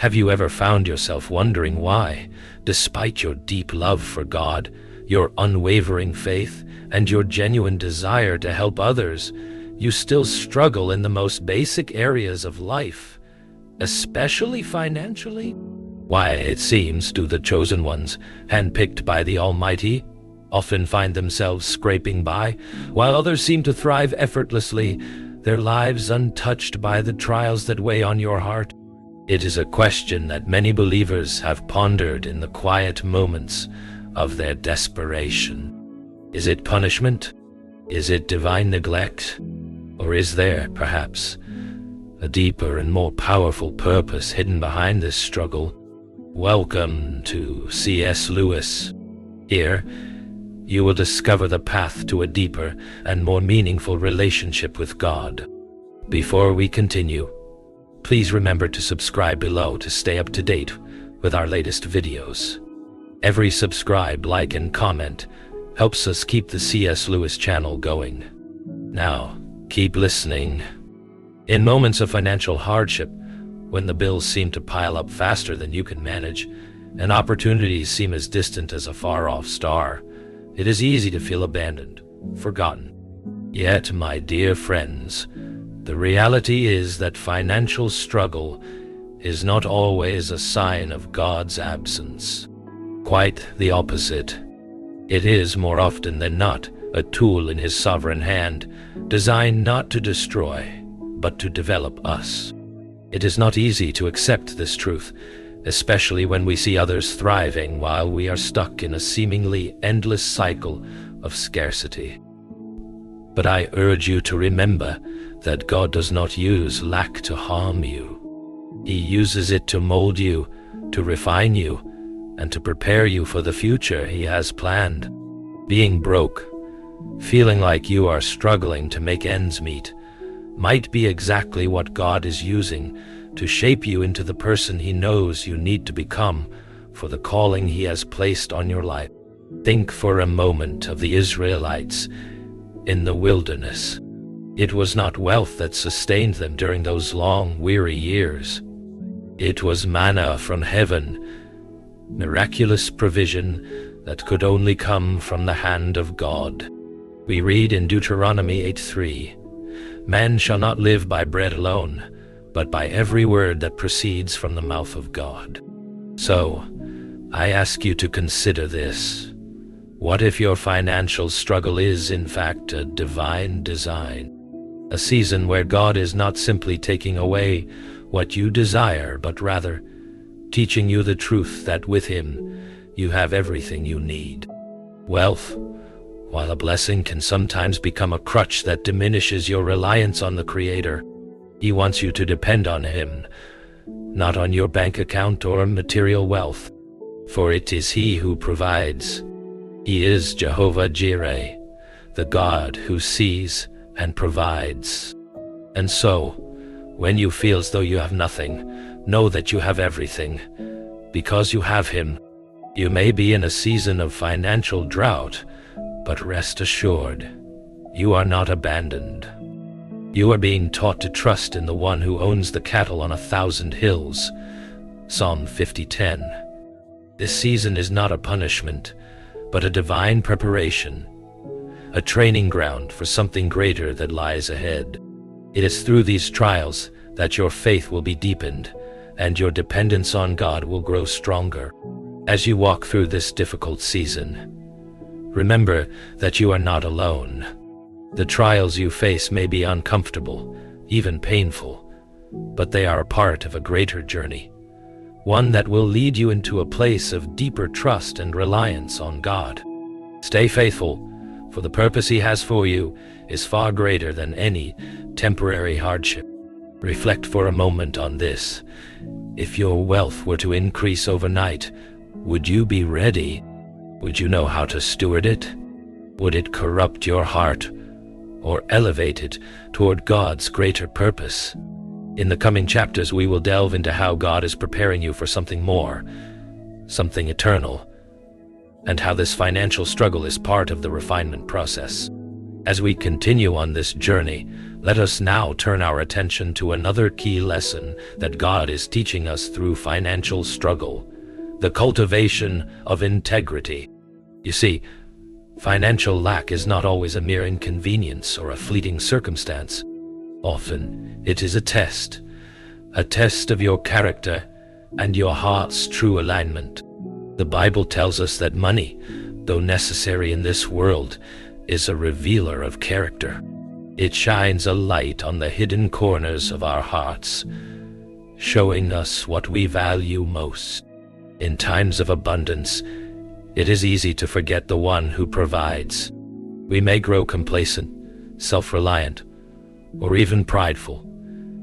Have you ever found yourself wondering why, despite your deep love for God, your unwavering faith, and your genuine desire to help others, you still struggle in the most basic areas of life, especially financially? Why, it seems to the chosen ones, handpicked by the Almighty, often find themselves scraping by, while others seem to thrive effortlessly, their lives untouched by the trials that weigh on your heart. It is a question that many believers have pondered in the quiet moments of their desperation. Is it punishment? Is it divine neglect? Or is there, perhaps, a deeper and more powerful purpose hidden behind this struggle? Welcome to C.S. Lewis. Here, you will discover the path to a deeper and more meaningful relationship with God. Before we continue, please remember to subscribe below to stay up to date with our latest videos. Every subscribe, like, and comment helps us keep the C.S. Lewis channel going. Now, keep listening. In moments of financial hardship, when the bills seem to pile up faster than you can manage, and opportunities seem as distant as a far-off star, it is easy to feel abandoned, forgotten. Yet, my dear friends, the reality is that financial struggle is not always a sign of God's absence. Quite the opposite. It is, more often than not, a tool in His sovereign hand, designed not to destroy, but to develop us. It is not easy to accept this truth, especially when we see others thriving while we are stuck in a seemingly endless cycle of scarcity. But I urge you to remember that God does not use lack to harm you. He uses it to mold you, to refine you, and to prepare you for the future He has planned. Being broke, feeling like you are struggling to make ends meet, might be exactly what God is using to shape you into the person He knows you need to become for the calling He has placed on your life. Think for a moment of the Israelites in the wilderness. It was not wealth that sustained them during those long, weary years. It was manna from heaven, miraculous provision that could only come from the hand of God. We read in Deuteronomy 8:3, "Man shall not live by bread alone, but by every word that proceeds from the mouth of God." So, I ask you to consider this. What if your financial struggle is, in fact, a divine design? A season where God is not simply taking away what you desire, but rather teaching you the truth that with Him you have everything you need. Wealth, while a blessing, can sometimes become a crutch that diminishes your reliance on the Creator. He wants you to depend on Him, not on your bank account or material wealth, for it is He who provides. He is Jehovah Jireh, the God who sees and provides. And so, when you feel as though you have nothing, know that you have everything, because you have Him. You may be in a season of financial drought, but rest assured, you are not abandoned. You are being taught to trust in the One who owns the cattle on 1,000 hills. Psalm 50:10. This season is not a punishment, but a divine preparation, a training ground for something greater that lies ahead. It is through these trials that your faith will be deepened, and your dependence on God will grow stronger. As you walk through this difficult season, remember that you are not alone. The trials you face may be uncomfortable, even painful, but they are a part of a greater journey, one that will lead you into a place of deeper trust and reliance on God. Stay faithful, for the purpose He has for you is far greater than any temporary hardship. Reflect for a moment on this. If your wealth were to increase overnight, would you be ready? Would you know how to steward it? Would it corrupt your heart or elevate it toward God's greater purpose? In the coming chapters, we will delve into how God is preparing you for something more, something eternal, and how this financial struggle is part of the refinement process. As we continue on this journey, Let us now turn our attention to another key lesson that God is teaching us through financial struggle: the cultivation of integrity. You see, financial lack is not always a mere inconvenience or a fleeting circumstance. Often, it is a test of your character and your heart's true alignment. The Bible tells us that money, though necessary in this world, is a revealer of character. It shines a light on the hidden corners of our hearts, showing us what we value most. In times of abundance, it is easy to forget the one who provides. We may grow complacent, self-reliant, or even prideful,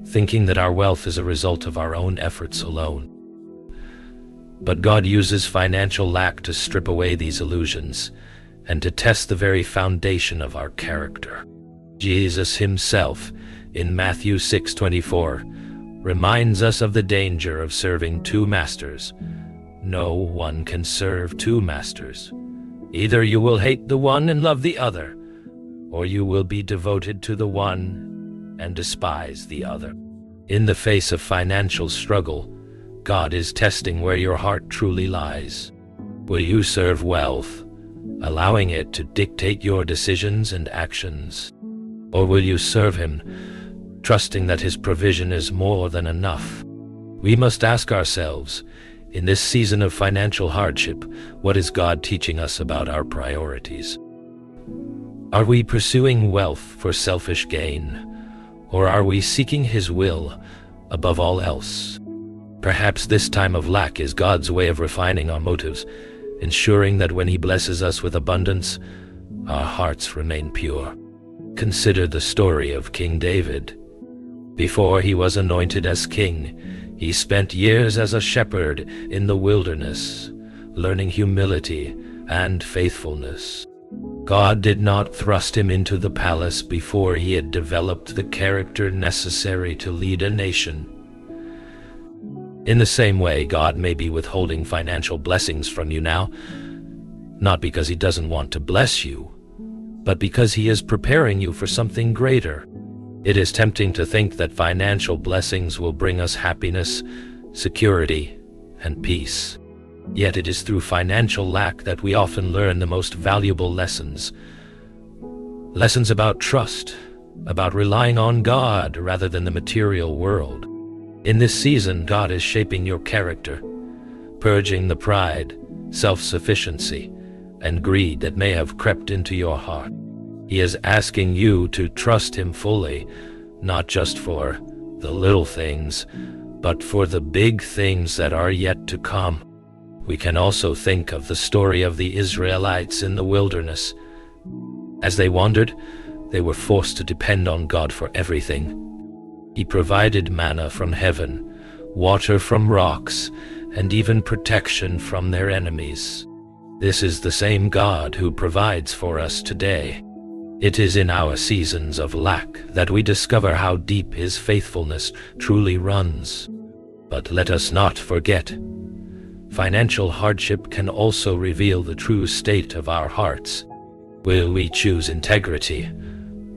thinking that our wealth is a result of our own efforts alone. But God uses financial lack to strip away these illusions and to test the very foundation of our character. Jesus himself, in Matthew 6:24, reminds us of the danger of serving two masters. No one can serve two masters. Either you will hate the one and love the other, or you will be devoted to the one and despise the other. In the face of financial struggle, God is testing where your heart truly lies. Will you serve wealth, allowing it to dictate your decisions and actions? Or will you serve him, trusting that his provision is more than enough? We must ask ourselves, in this season of financial hardship, what is God teaching us about our priorities? Are we pursuing wealth for selfish gain, or are we seeking his will above all else? Perhaps this time of lack is God's way of refining our motives, ensuring that when he blesses us with abundance, our hearts remain pure. Consider the story of King David. Before he was anointed as king, he spent years as a shepherd in the wilderness, learning humility and faithfulness. God did not thrust him into the palace before he had developed the character necessary to lead a nation. In the same way, God may be withholding financial blessings from you now, not because he doesn't want to bless you, but because he is preparing you for something greater. It is tempting to think that financial blessings will bring us happiness, security, and peace. Yet it is through financial lack that we often learn the most valuable lessons. Lessons about trust, about relying on God rather than the material world. In this season, God is shaping your character, purging the pride, self-sufficiency, and greed that may have crept into your heart. He is asking you to trust him fully, not just for the little things, but for the big things that are yet to come. We can also think of the story of the Israelites in the wilderness. As they wandered, they were forced to depend on God for everything. He provided manna from heaven, water from rocks, and even protection from their enemies. This is the same God who provides for us today. It is in our seasons of lack that we discover how deep his faithfulness truly runs. But let us not forget, financial hardship can also reveal the true state of our hearts. Will we choose integrity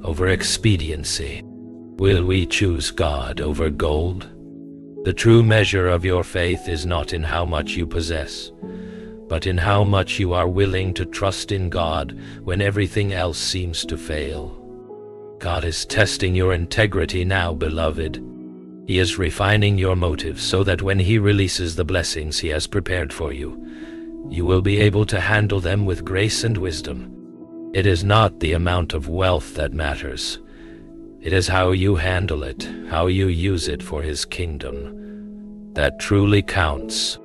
over expediency? Will we choose God over gold? The true measure of your faith is not in how much you possess, but in how much you are willing to trust in God when everything else seems to fail. God is testing your integrity now, beloved. He is refining your motives so that when he releases the blessings he has prepared for you, you will be able to handle them with grace and wisdom. It is not the amount of wealth that matters. It is how you handle it, how you use it for his kingdom, that truly counts.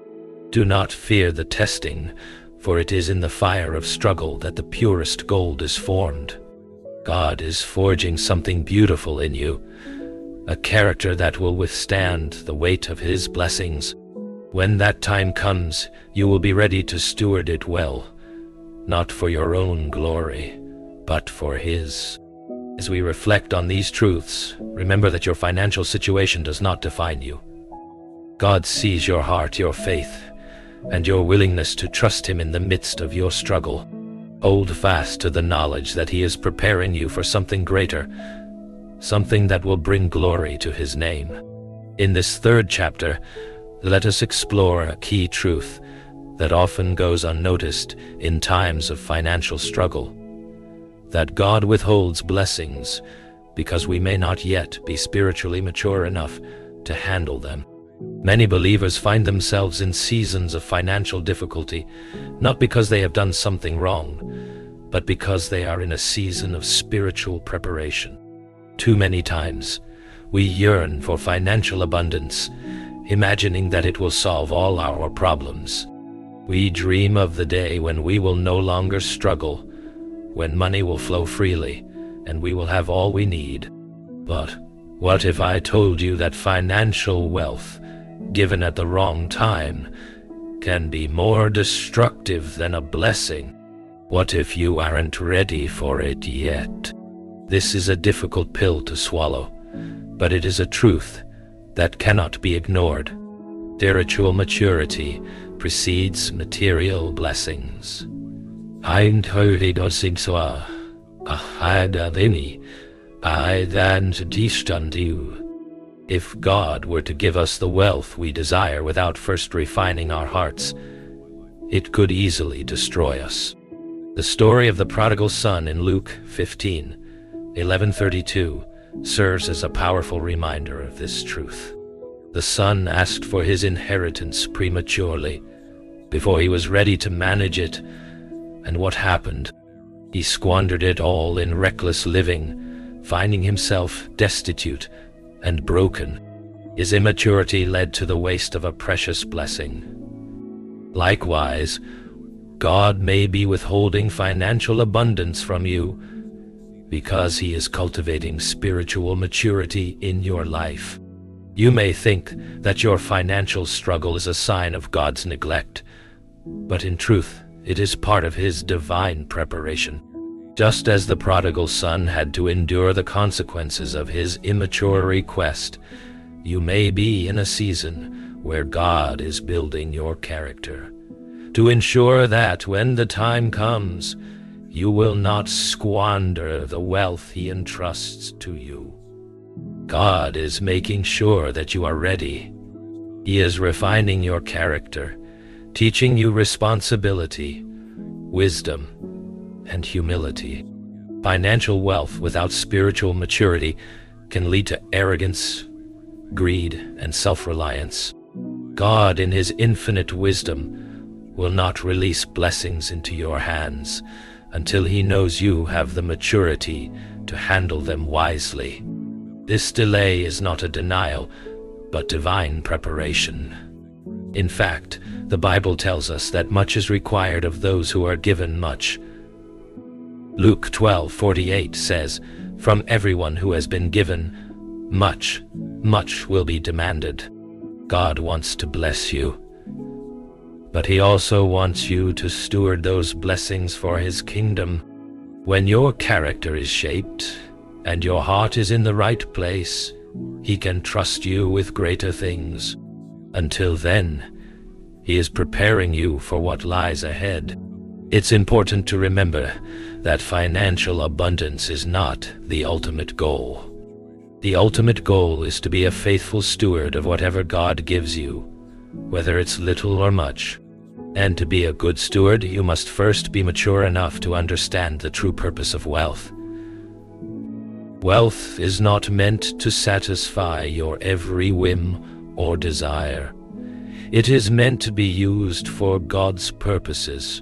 Do not fear the testing, for it is in the fire of struggle that the purest gold is formed. God is forging something beautiful in you, a character that will withstand the weight of his blessings. When that time comes, you will be ready to steward it well, not for your own glory, but for his. As we reflect on these truths, remember that your financial situation does not define you. God sees your heart, your faith, and your willingness to trust him in the midst of your struggle. Hold fast to the knowledge that he is preparing you for something greater, something that will bring glory to his name. In this third chapter, let us explore a key truth that often goes unnoticed in times of financial struggle: that God withholds blessings because we may not yet be spiritually mature enough to handle them. Many believers find themselves in seasons of financial difficulty, not because they have done something wrong, but because they are in a season of spiritual preparation. Too many times, we yearn for financial abundance, imagining that it will solve all our problems. We dream of the day when we will no longer struggle, when money will flow freely, and we will have all we need. But what if I told you that financial wealth, given at the wrong time, can be more destructive than a blessing? What if you aren't ready for it yet? This is a difficult pill to swallow, but it is a truth that cannot be ignored. Spiritual maturity precedes material blessings. If God were to give us the wealth we desire without first refining our hearts, it could easily destroy us. The story of the prodigal son in Luke 15:11-32 serves as a powerful reminder of this truth. The son asked for his inheritance prematurely, before he was ready to manage it, and what happened? He squandered it all in reckless living, finding himself destitute and broken. His immaturity led to the waste of a precious blessing. Likewise, God may be withholding financial abundance from you because he is cultivating spiritual maturity in your life. You may think that your financial struggle is a sign of God's neglect, but in truth, it is part of his divine preparation. Just as the prodigal son had to endure the consequences of his immature request, you may be in a season where God is building your character, to ensure that when the time comes, you will not squander the wealth he entrusts to you. God is making sure that you are ready. He is refining your character, teaching you responsibility, wisdom, and humility. Financial wealth without spiritual maturity can lead to arrogance, greed, and self-reliance. God, in his infinite wisdom, will not release blessings into your hands until he knows you have the maturity to handle them wisely. This delay is not a denial, but divine preparation. In fact, the Bible tells us that much is required of those who are given much. Luke 12:48 says, "From everyone who has been given much, much will be demanded." God wants to bless you, but he also wants you to steward those blessings for his kingdom. When your character is shaped and your heart is in the right place, he can trust you with greater things. Until then, he is preparing you for what lies ahead. It's important to remember that financial abundance is not the ultimate goal. The ultimate goal is to be a faithful steward of whatever God gives you, whether it's little or much. And to be a good steward, you must first be mature enough to understand the true purpose of wealth. Wealth is not meant to satisfy your every whim or desire. It is meant to be used for God's purposes,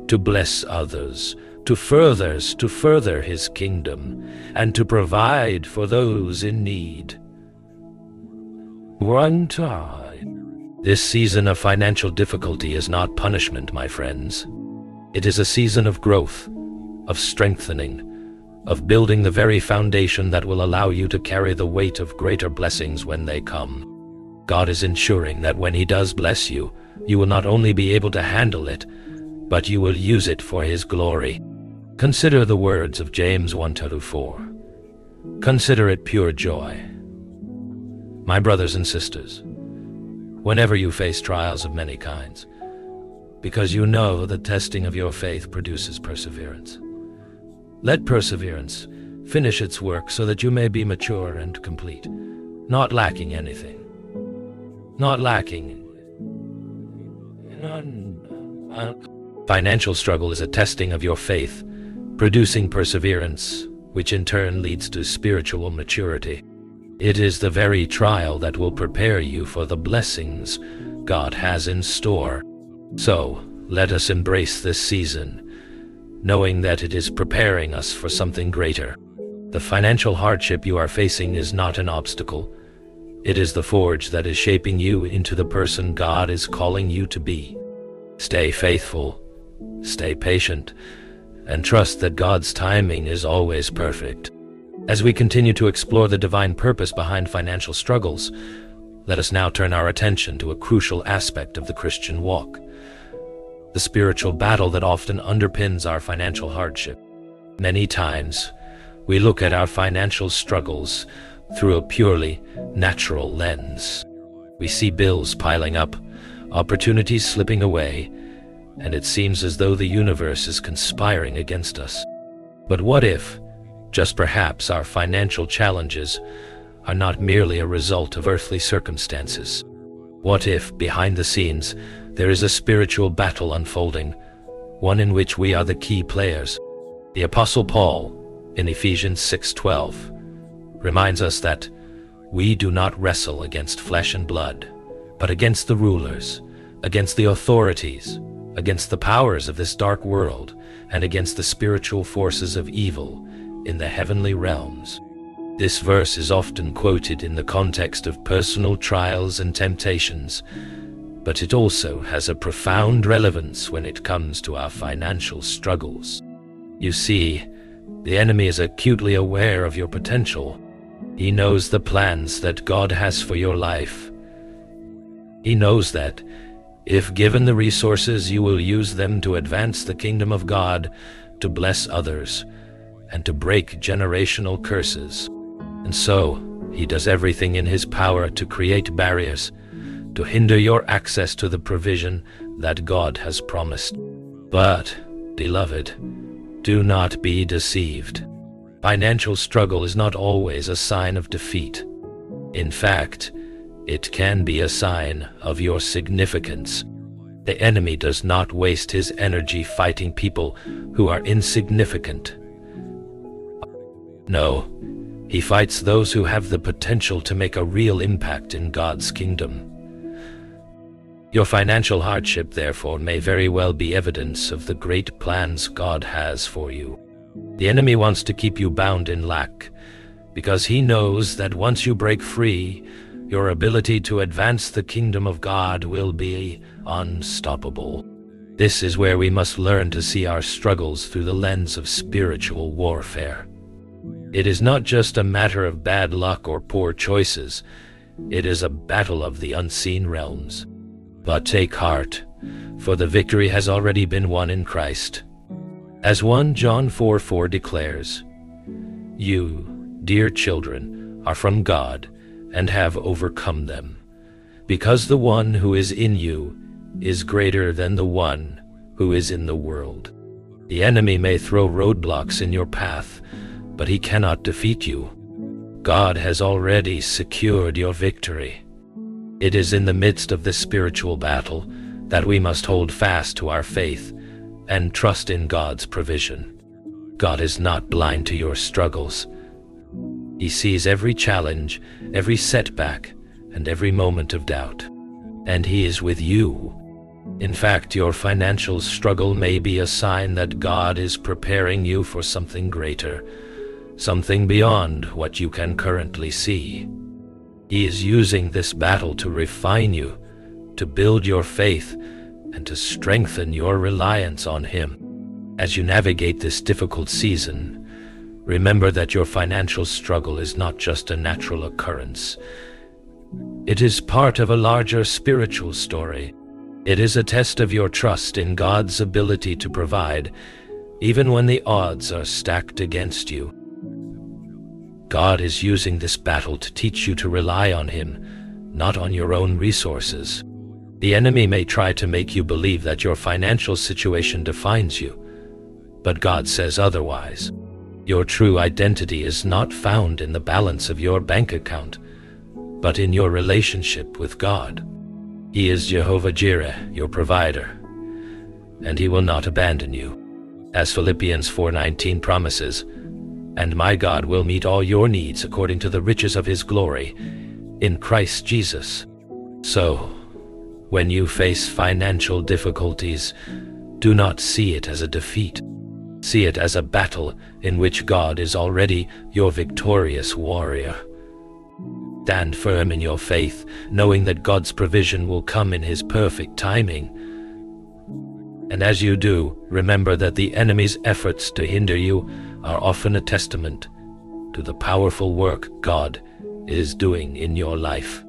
to bless others, to further his kingdom, and to provide for those in need. One time. This season of financial difficulty is not punishment, my friends. It is a season of growth, of strengthening, of building the very foundation that will allow you to carry the weight of greater blessings when they come. God is ensuring that when he does bless you, you will not only be able to handle it, but you will use it for his glory. Consider the words of James 1:4. Consider it pure joy. My brothers and sisters, whenever you face trials of many kinds, because you know the testing of your faith produces perseverance. Let perseverance finish its work so that you may be mature and complete, not lacking anything. Not lacking. Financial struggle is a testing of your faith, producing perseverance, which in turn leads to spiritual maturity. It is the very trial that will prepare you for the blessings God has in store. So, let us embrace this season, knowing that it is preparing us for something greater. The financial hardship you are facing is not an obstacle. It is the forge that is shaping you into the person God is calling you to be. Stay faithful, stay patient, and trust that God's timing is always perfect. As we continue to explore the divine purpose behind financial struggles, let us now turn our attention to a crucial aspect of the Christian walk: the spiritual battle that often underpins our financial hardship. Many times, we look at our financial struggles through a purely natural lens. We see bills piling up, opportunities slipping away, and it seems as though the universe is conspiring against us. But what if, just perhaps, our financial challenges are not merely a result of earthly circumstances? What if, behind the scenes, there is a spiritual battle unfolding, one in which we are the key players? The Apostle Paul, in Ephesians 6:12, reminds us that we do not wrestle against flesh and blood, but against the rulers, against the authorities, against the powers of this dark world, and against the spiritual forces of evil in the heavenly realms. This verse is often quoted in the context of personal trials and temptations, but it also has a profound relevance when it comes to our financial struggles. You see, the enemy is acutely aware of your potential. He knows the plans that God has for your life. He knows that, if given the resources, you will use them to advance the kingdom of God, to bless others, and to break generational curses. And so, he does everything in his power to create barriers, to hinder your access to the provision that God has promised. But, beloved, do not be deceived. Financial struggle is not always a sign of defeat. In fact, it can be a sign of your significance. The enemy does not waste his energy fighting people who are insignificant. No, he fights those who have the potential to make a real impact in God's kingdom. Your financial hardship, therefore, may very well be evidence of the great plans God has for you. The enemy wants to keep you bound in lack, because he knows that once you break free, your ability to advance the kingdom of God will be unstoppable. This is where we must learn to see our struggles through the lens of spiritual warfare. It is not just a matter of bad luck or poor choices. It is a battle of the unseen realms. But take heart, for the victory has already been won in Christ. As 1 John 4:4 declares, "You, dear children, are from God and have overcome them, because the one who is in you is greater than the one who is in the world." The enemy may throw roadblocks in your path, but he cannot defeat you. God has already secured your victory. It is in the midst of this spiritual battle that we must hold fast to our faith and trust in God's provision. God is not blind to your struggles. He sees every challenge, every setback, and every moment of doubt. And He is with you. In fact, your financial struggle may be a sign that God is preparing you for something greater, something beyond what you can currently see. He is using this battle to refine you, to build your faith, and to strengthen your reliance on Him. As you navigate this difficult season, remember that your financial struggle is not just a natural occurrence. It is part of a larger spiritual story. It is a test of your trust in God's ability to provide, even when the odds are stacked against you. God is using this battle to teach you to rely on Him, not on your own resources. The enemy may try to make you believe that your financial situation defines you, but God says otherwise. Your true identity is not found in the balance of your bank account, but in your relationship with God. He is Jehovah Jireh, your provider, and he will not abandon you. As Philippians 4:19 promises, "And my God will meet all your needs according to the riches of his glory in Christ Jesus." So, when you face financial difficulties, do not see it as a defeat. See it as a battle in which God is already your victorious warrior. Stand firm in your faith, knowing that God's provision will come in his perfect timing. And as you do, remember that the enemy's efforts to hinder you are often a testament to the powerful work God is doing in your life.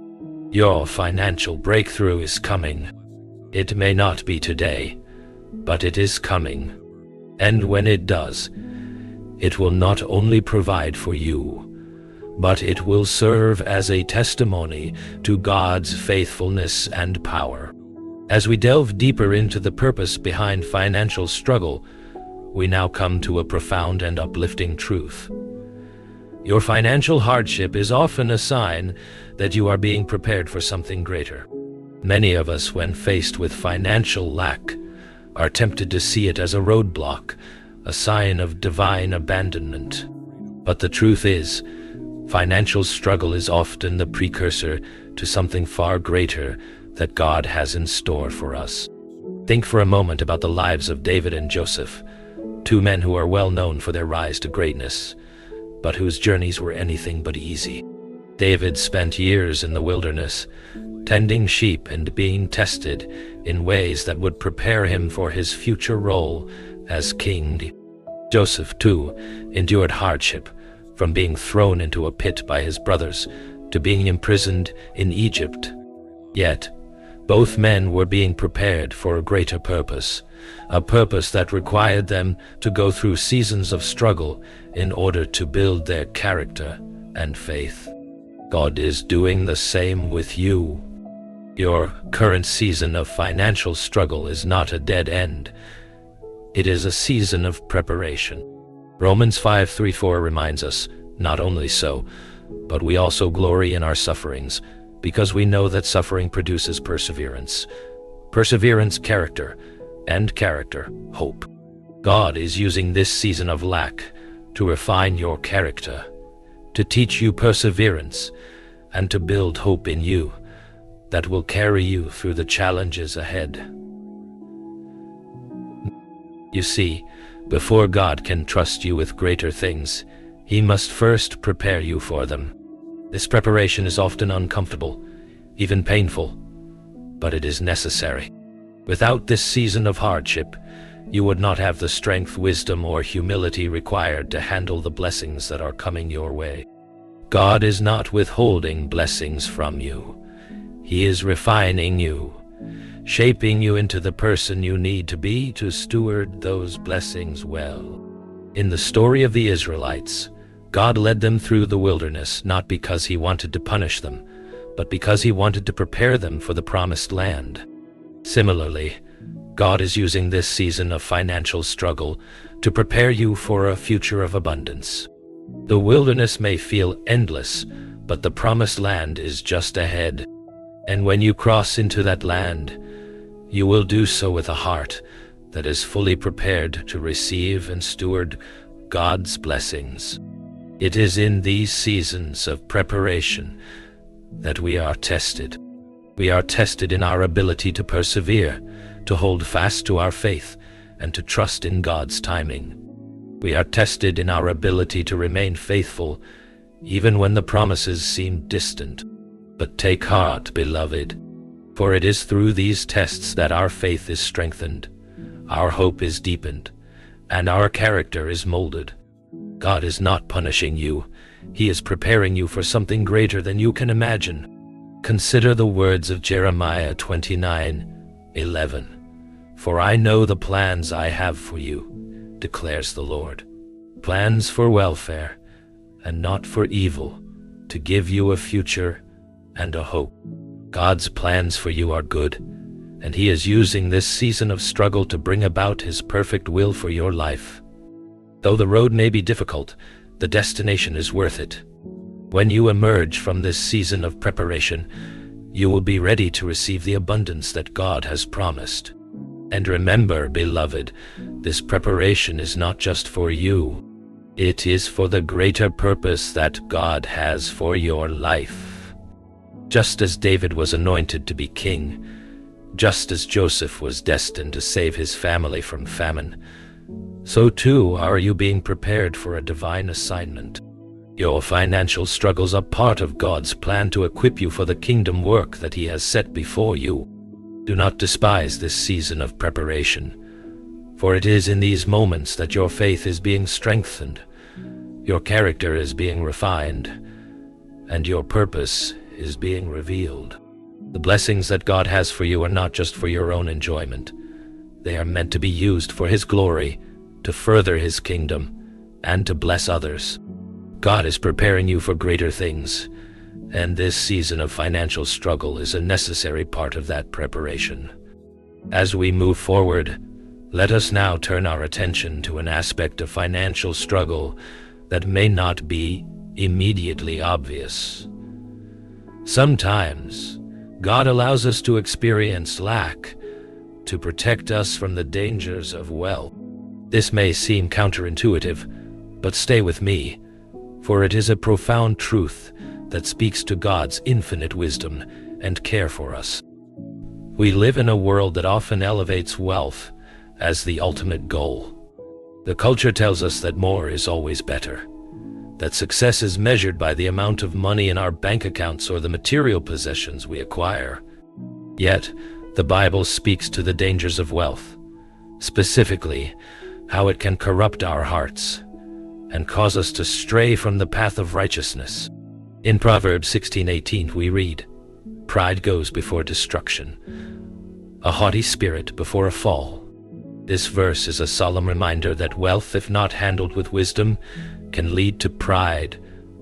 Your financial breakthrough is coming. It may not be today, but it is coming. And when it does, it will not only provide for you, but it will serve as a testimony to God's faithfulness and power. As we delve deeper into the purpose behind financial struggle, we now come to a profound and uplifting truth. Your financial hardship is often a sign that you are being prepared for something greater. Many of us, when faced with financial lack, are tempted to see it as a roadblock, a sign of divine abandonment. But the truth is, financial struggle is often the precursor to something far greater that God has in store for us. Think for a moment about the lives of David and Joseph, two men who are well known for their rise to greatness, but whose journeys were anything but easy. David spent years in the wilderness, tending sheep and being tested in ways that would prepare him for his future role as king. Joseph, too, endured hardship, from being thrown into a pit by his brothers to being imprisoned in Egypt. Yet, both men were being prepared for a greater purpose, a purpose that required them to go through seasons of struggle in order to build their character and faith. God is doing the same with you. Your current season of financial struggle is not a dead end. It is a season of preparation. Romans 5:3-4 reminds us, "Not only so, but we also glory in our sufferings, because we know that suffering produces perseverance. Perseverance, character, and character, hope." God is using this season of lack to refine your character, to teach you perseverance, and to build hope in you that will carry you through the challenges ahead. You see, before God can trust you with greater things, he must first prepare you for them. This preparation is often uncomfortable, even painful, but it is necessary. Without this season of hardship, you would not have the strength, wisdom, or humility required to handle the blessings that are coming your way. God is not withholding blessings from you. He is refining you, shaping you into the person you need to be to steward those blessings well. In the story of the Israelites, God led them through the wilderness not because he wanted to punish them, but because he wanted to prepare them for the promised land. Similarly, God is using this season of financial struggle to prepare you for a future of abundance. The wilderness may feel endless, but the promised land is just ahead. And when you cross into that land, you will do so with a heart that is fully prepared to receive and steward God's blessings. It is in these seasons of preparation that we are tested. We are tested in our ability to persevere, to hold fast to our faith, and to trust in God's timing. We are tested in our ability to remain faithful, even when the promises seem distant. But take heart, beloved, for it is through these tests that our faith is strengthened, our hope is deepened, and our character is molded. God is not punishing you. He is preparing you for something greater than you can imagine. Consider the words of Jeremiah 29:11. "For I know the plans I have for you, declares the Lord, plans for welfare and not for evil, to give you a future and a hope." God's plans for you are good, and he is using this season of struggle to bring about his perfect will for your life. Though the road may be difficult, the destination is worth it. When you emerge from this season of preparation, you will be ready to receive the abundance that God has promised. And remember, beloved, this preparation is not just for you. It is for the greater purpose that God has for your life. Just as David was anointed to be king, just as Joseph was destined to save his family from famine, so too are you being prepared for a divine assignment. Your financial struggles are part of God's plan to equip you for the kingdom work that He has set before you. Do not despise this season of preparation, for it is in these moments that your faith is being strengthened, your character is being refined, and your purpose is being revealed. The blessings that God has for you are not just for your own enjoyment. They are meant to be used for His glory, to further His kingdom, and to bless others. God is preparing you for greater things, and this season of financial struggle is a necessary part of that preparation. As we move forward, let us now turn our attention to an aspect of financial struggle that may not be immediately obvious. Sometimes, God allows us to experience lack to protect us from the dangers of wealth. This may seem counterintuitive, but stay with me, for it is a profound truth that speaks to God's infinite wisdom and care for us. We live in a world that often elevates wealth as the ultimate goal. The culture tells us that more is always better, that success is measured by the amount of money in our bank accounts or the material possessions we acquire. Yet, the Bible speaks to the dangers of wealth, specifically how it can corrupt our hearts and cause us to stray from the path of righteousness. In Proverbs 16:18 we read, "Pride goes before destruction, a haughty spirit before a fall." This verse is a solemn reminder that wealth, if not handled with wisdom, can lead to pride,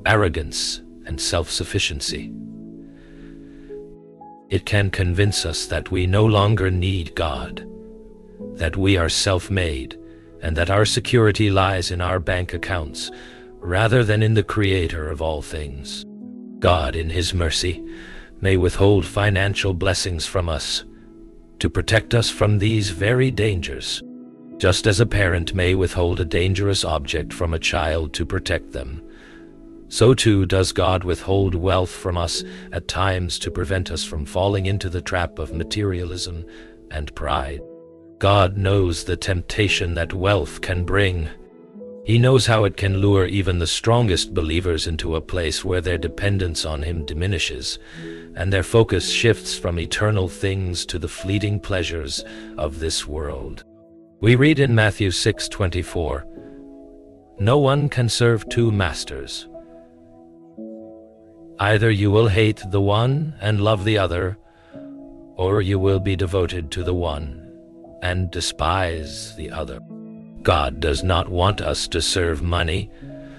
arrogance, and self-sufficiency. It can convince us that we no longer need God, that we are self-made, and that our security lies in our bank accounts rather than in the Creator of all things. God, in His mercy, may withhold financial blessings from us to protect us from these very dangers, just as a parent may withhold a dangerous object from a child to protect them. So too does God withhold wealth from us at times to prevent us from falling into the trap of materialism and pride. God knows the temptation that wealth can bring. He knows how it can lure even the strongest believers into a place where their dependence on Him diminishes, and their focus shifts from eternal things to the fleeting pleasures of this world. We read in Matthew 6:24, "No one can serve two masters. Either you will hate the one and love the other, or you will be devoted to the one and despise the other." God does not want us to serve money,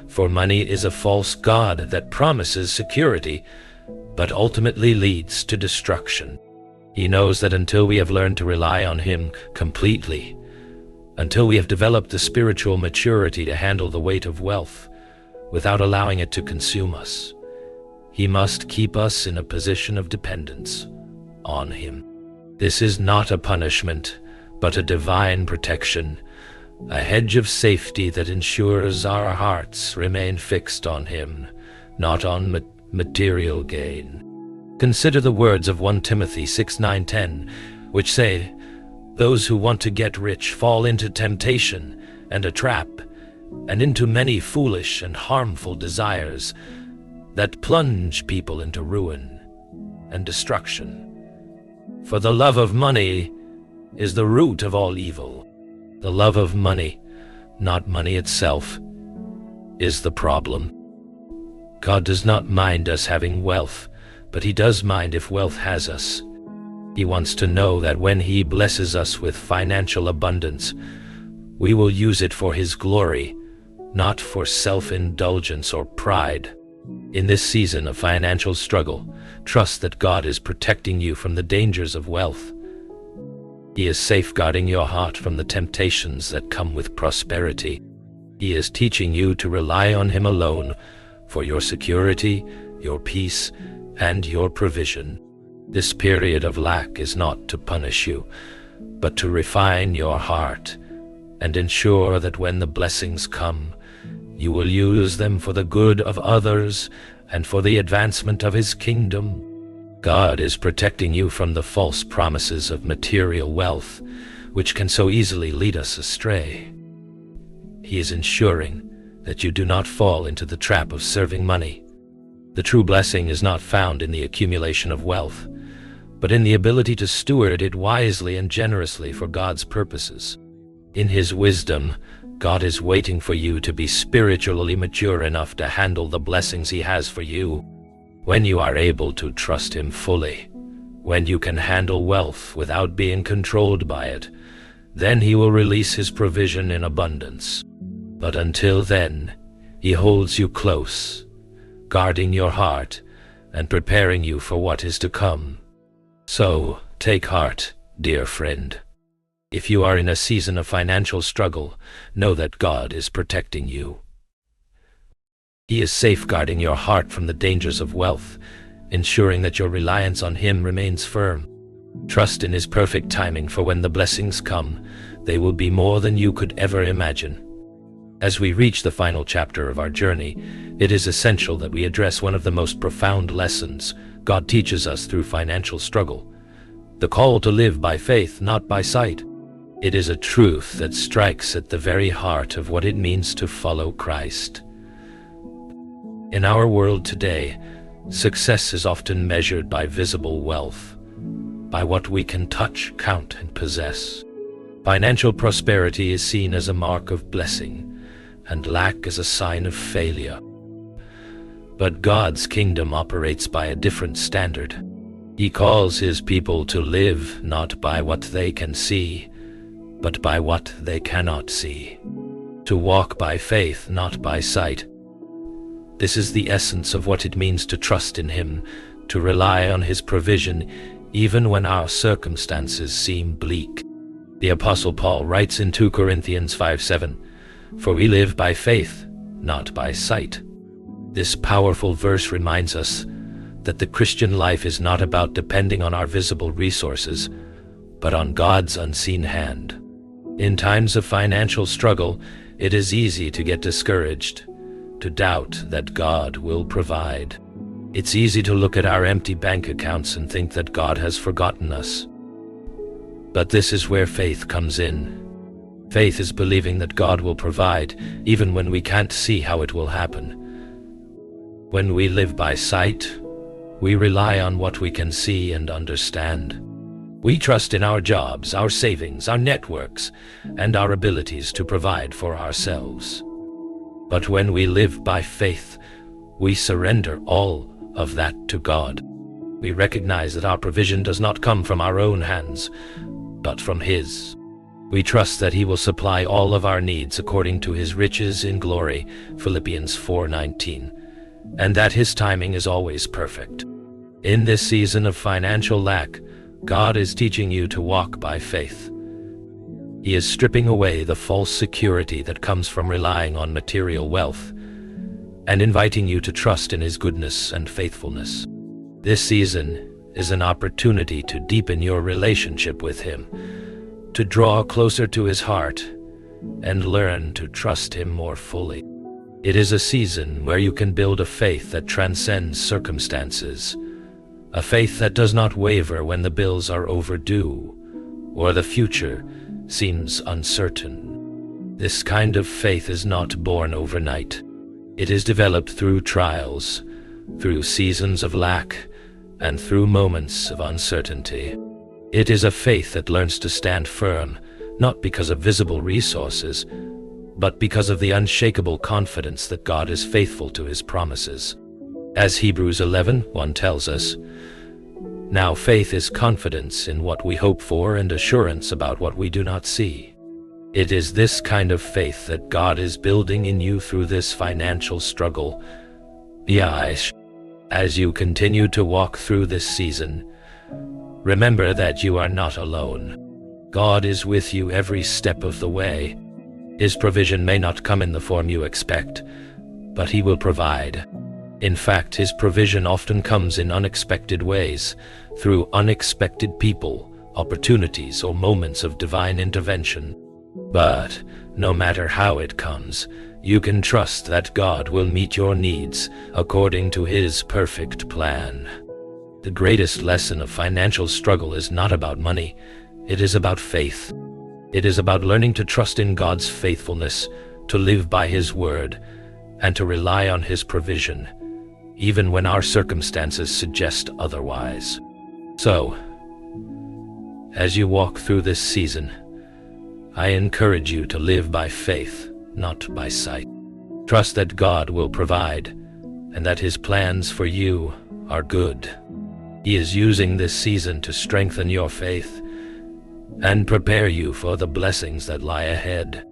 for money is a false god that promises security, but ultimately leads to destruction. He knows that until we have learned to rely on Him completely, until we have developed the spiritual maturity to handle the weight of wealth without allowing it to consume us, He must keep us in a position of dependence on Him. This is not a punishment, but a divine protection, a hedge of safety that ensures our hearts remain fixed on Him, not on material gain. Consider the words of 1 Timothy 6:9-10, which say, "Those who want to get rich fall into temptation and a trap, and into many foolish and harmful desires that plunge people into ruin and destruction. For the love of money is the root of all evil." The love of money, not money itself, is the problem. God does not mind us having wealth, but He does mind if wealth has us. He wants to know that when He blesses us with financial abundance, we will use it for His glory, not for self-indulgence or pride. In this season of financial struggle, trust that God is protecting you from the dangers of wealth. He is safeguarding your heart from the temptations that come with prosperity. He is teaching you to rely on Him alone for your security, your peace, and your provision. This period of lack is not to punish you, but to refine your heart and ensure that when the blessings come, you will use them for the good of others and for the advancement of His kingdom. God is protecting you from the false promises of material wealth, which can so easily lead us astray. He is ensuring that you do not fall into the trap of serving money. The true blessing is not found in the accumulation of wealth, but in the ability to steward it wisely and generously for God's purposes. In His wisdom, God is waiting for you to be spiritually mature enough to handle the blessings He has for you. When you are able to trust Him fully, when you can handle wealth without being controlled by it, then He will release His provision in abundance. But until then, He holds you close, guarding your heart and preparing you for what is to come. So, take heart, dear friend. If you are in a season of financial struggle, know that God is protecting you. He is safeguarding your heart from the dangers of wealth, ensuring that your reliance on Him remains firm. Trust in His perfect timing, for when the blessings come, they will be more than you could ever imagine. As we reach the final chapter of our journey, it is essential that we address one of the most profound lessons God teaches us through financial struggle: the call to live by faith, not by sight. It is a truth that strikes at the very heart of what it means to follow Christ. In our world today, success is often measured by visible wealth, by what we can touch, count, and possess. Financial prosperity is seen as a mark of blessing, and lack as a sign of failure. But God's kingdom operates by a different standard. He calls His people to live not by what they can see, but by what they cannot see. To walk by faith, not by sight. This is the essence of what it means to trust in Him, to rely on His provision, even when our circumstances seem bleak. The Apostle Paul writes in 2 Corinthians 5:7, "For we live by faith, not by sight." This powerful verse reminds us that the Christian life is not about depending on our visible resources, but on God's unseen hand. In times of financial struggle, it is easy to get discouraged, to doubt that God will provide. It's easy to look at our empty bank accounts and think that God has forgotten us. But this is where faith comes in. Faith is believing that God will provide, even when we can't see how it will happen. When we live by sight, we rely on what we can see and understand. We trust in our jobs, our savings, our networks, and our abilities to provide for ourselves. But when we live by faith, we surrender all of that to God. We recognize that our provision does not come from our own hands, but from His. We trust that He will supply all of our needs according to His riches in glory, Philippians 4:19, and that His timing is always perfect. In this season of financial lack, God is teaching you to walk by faith. He is stripping away the false security that comes from relying on material wealth and inviting you to trust in His goodness and faithfulness. This season is an opportunity to deepen your relationship with Him, to draw closer to His heart, and learn to trust Him more fully. It is a season where you can build a faith that transcends circumstances, a faith that does not waver when the bills are overdue or the future seems uncertain. This kind of faith is not born overnight. It is developed through trials, through seasons of lack, and through moments of uncertainty. It is a faith that learns to stand firm, not because of visible resources, but because of the unshakable confidence that God is faithful to His promises. As Hebrews 11:1 tells us, "Now faith is confidence in what we hope for and assurance about what we do not see." It is this kind of faith that God is building in you through this financial struggle. As you continue to walk through this season, remember that you are not alone. God is with you every step of the way. His provision may not come in the form you expect, but He will provide. In fact, His provision often comes in unexpected ways, through unexpected people, opportunities, or moments of divine intervention. But no matter how it comes, you can trust that God will meet your needs according to His perfect plan. The greatest lesson of financial struggle is not about money. It is about faith. It is about learning to trust in God's faithfulness, to live by His word, and to rely on His provision, even when our circumstances suggest otherwise. So, as you walk through this season, I encourage you to live by faith, not by sight. Trust that God will provide, and that His plans for you are good. He is using this season to strengthen your faith and prepare you for the blessings that lie ahead.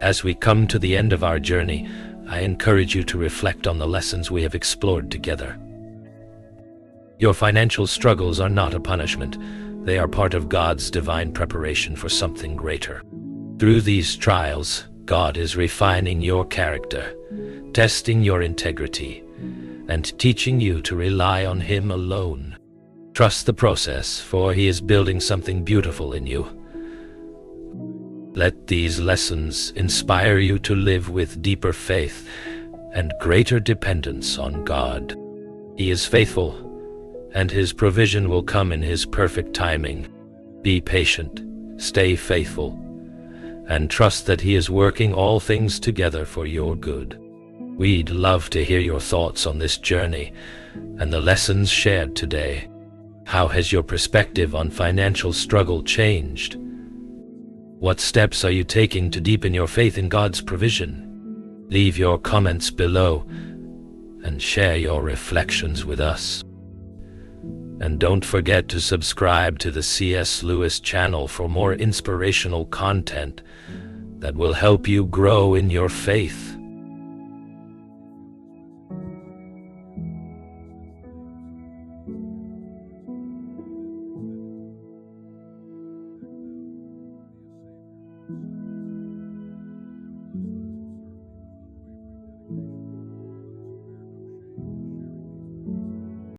As we come to the end of our journey, I encourage you to reflect on the lessons we have explored together. Your financial struggles are not a punishment. They are part of God's divine preparation for something greater. Through these trials, God is refining your character, testing your integrity, and teaching you to rely on Him alone. Trust the process, for He is building something beautiful in you. Let these lessons inspire you to live with deeper faith and greater dependence on God. He is faithful, and His provision will come in His perfect timing. Be patient, stay faithful, and trust that He is working all things together for your good. We'd love to hear your thoughts on this journey and the lessons shared today. How has your perspective on financial struggle changed? What steps are you taking to deepen your faith in God's provision? Leave your comments below and share your reflections with us. And don't forget to subscribe to the C.S. Lewis channel for more inspirational content that will help you grow in your faith.